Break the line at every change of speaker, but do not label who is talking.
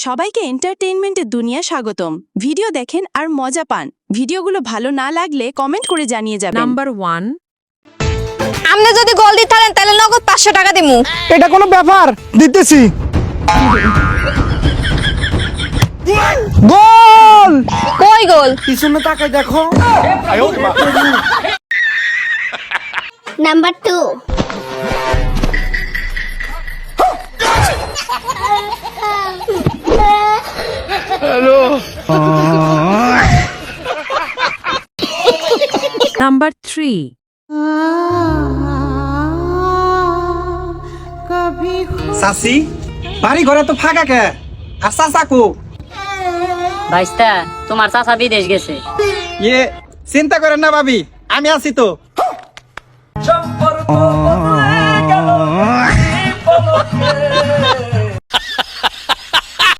সবাইকে এন্টারটেইনমেন্টের দুনিয়া স্বাগতম। ভিডিও দেখেন আর মজা পান। ভিডিওগুলো ভালো না লাগলে কমেন্ট করে জানিয়ে যাবেন।
নাম্বার 1
আপনি যদি গোল দিতে পারেন তাহলে নগদ 500 টাকা দিমু।
এটা কোনো ব্যাপার? দিতেছি। গোল!
কই গোল?
পিছনে তাকাই দেখো।
Number 2.
নাম্বার 3
সাসি, বাড়ি ঘরে তো ফাঁকা কে? আর চাচাকু?
ভাইস্তা তোমার চাচা বিদেশ গেছে।
ইয়ে, চিন্তা করেন না ভাবি, আমি আছি তো।